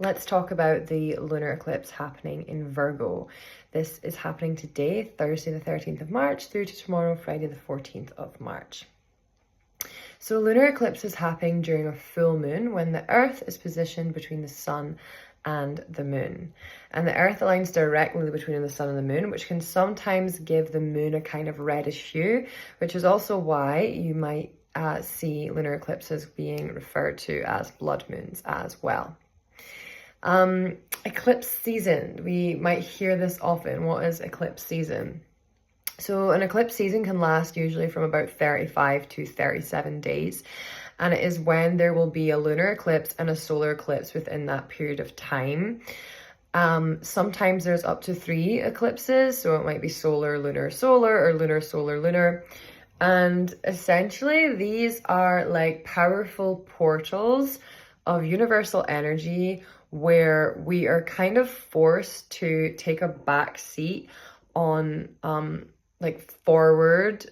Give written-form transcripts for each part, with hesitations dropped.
Let's talk about the lunar eclipse happening in Virgo. This is happening today, Thursday the 13th of March, through to tomorrow, Friday the 14th of March. So lunar eclipse is happening during a full moon when the Earth is positioned between the Sun and the Moon. And the Earth aligns directly between the Sun and the Moon, which can sometimes give the Moon a kind of reddish hue, which is also why you might see lunar eclipses being referred to as blood moons as well. Eclipse season. We might hear this often. What is eclipse season? So an eclipse season can last usually from about 35 to 37 days. And it is when there will be a lunar eclipse and a solar eclipse within that period of time. Sometimes there's up to 3 eclipses. So it might be solar, lunar, solar, or lunar, solar, lunar. And essentially these are like powerful portals of universal energy where we are kind of forced to take a back seat on like forward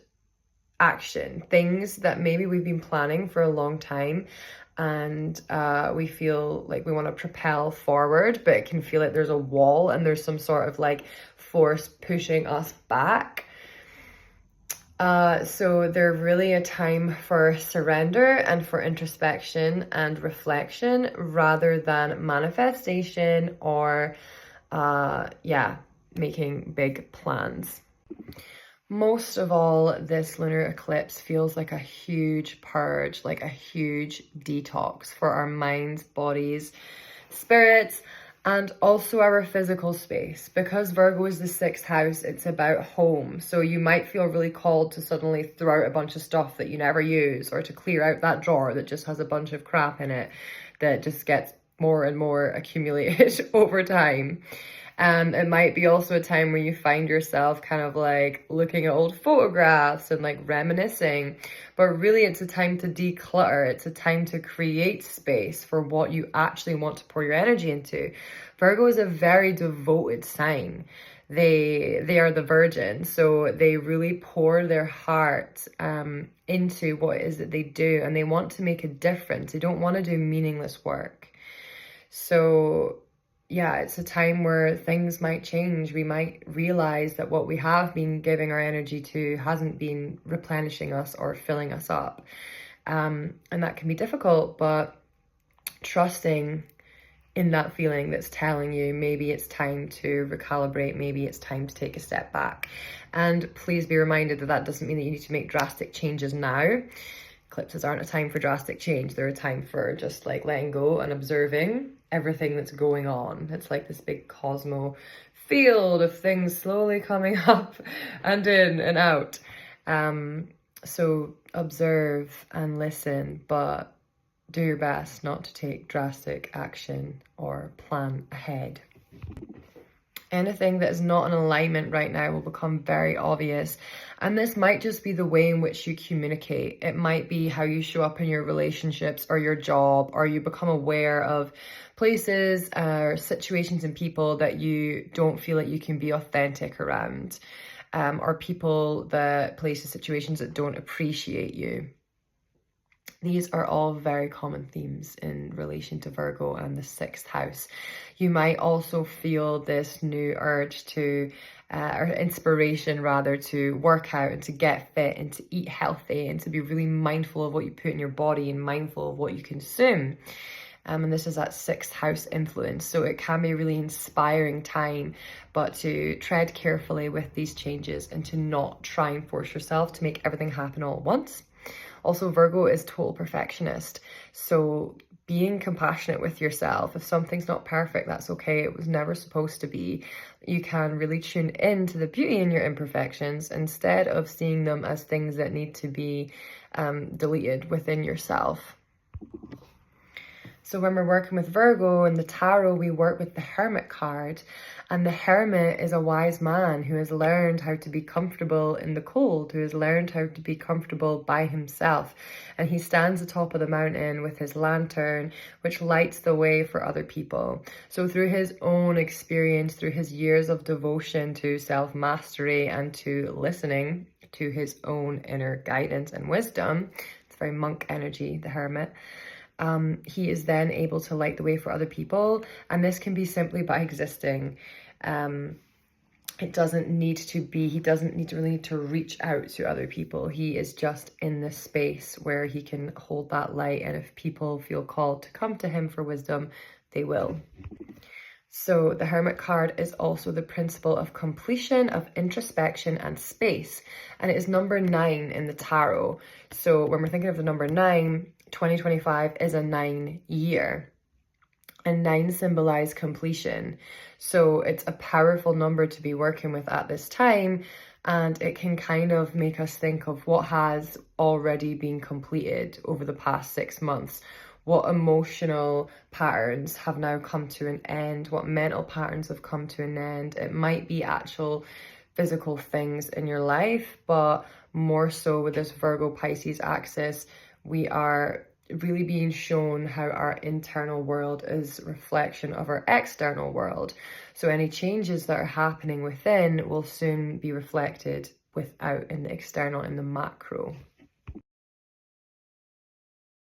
action, things that maybe we've been planning for a long time, and we feel like we want to propel forward, but it can feel like there's a wall and there's some sort of like force pushing us back. So they're really a time for surrender and for introspection and reflection rather than manifestation or, making big plans. Most of all, this lunar eclipse feels like a huge purge, like a huge detox for our minds, bodies, spirits, and also our physical space. Because Virgo is the 6th house, it's about home. So you might feel really called to suddenly throw out a bunch of stuff that you never use, or to clear out that drawer that just has a bunch of crap in it that just gets more and more accumulated over time. It might be also a time where you find yourself kind of like looking at old photographs and like reminiscing, but really it's a time to declutter. It's a time to create space for what you actually want to pour your energy into. Virgo is a very devoted sign. They are the Virgin, so they really pour their heart into what it is that they do, and they want to make a difference. They don't want to do meaningless work. So yeah, it's a time where things might change. We might realize that what we have been giving our energy to hasn't been replenishing us or filling us up. And that can be difficult, but trusting in that feeling that's telling you maybe it's time to recalibrate, maybe it's time to take a step back. And please be reminded that that doesn't mean that you need to make drastic changes now. Eclipses aren't a time for drastic change. They're a time for just like letting go and observing everything that's going on. It's like this big cosmo field of things slowly coming up and in and out. So observe and listen, but do your best not to take drastic action or plan ahead. Anything that is not in alignment right now will become very obvious. And this might just be the way in which you communicate. It might be how you show up in your relationships or your job, or you become aware of places or situations and people that you don't feel like you can be authentic around, or people, places, situations that don't appreciate you. These are all very common themes in relation to Virgo and the 6th house. You might also feel this new urge to, or inspiration rather, to work out and to get fit and to eat healthy and to be really mindful of what you put in your body and mindful of what you consume. And this is that 6th house influence. So it can be a really inspiring time, but to tread carefully with these changes and to not try and force yourself to make everything happen all at once. Also, Virgo is total perfectionist, so being compassionate with yourself. If something's not perfect, that's okay. It was never supposed to be. You can really tune into the beauty in your imperfections instead of seeing them as things that need to be deleted within yourself. So when we're working with Virgo in the tarot, we work with the Hermit card. And the Hermit is a wise man who has learned how to be comfortable in the cold, who has learned how to be comfortable by himself. And he stands atop of the mountain with his lantern, which lights the way for other people. So through his own experience, through his years of devotion to self-mastery and to listening to his own inner guidance and wisdom, it's very monk energy, the Hermit, he is then able to light the way for other people. And this can be simply by existing. It doesn't need to be, he doesn't really need to reach out to other people. He is just in this space where he can hold that light. And if people feel called to come to him for wisdom, they will. So the Hermit card is also the principle of completion, of introspection and space. And it is number 9 in the tarot. So when we're thinking of the number 9, 2025 is a 9 year. And 9 symbolize completion. So it's a powerful number to be working with at this time. And it can kind of make us think of what has already been completed over the past 6 months. What emotional patterns have now come to an end? What mental patterns have come to an end? It might be actual physical things in your life, but more so with this Virgo Pisces axis, we are really being shown how our internal world is a reflection of our external world. So any changes that are happening within will soon be reflected without in the external, in the macro.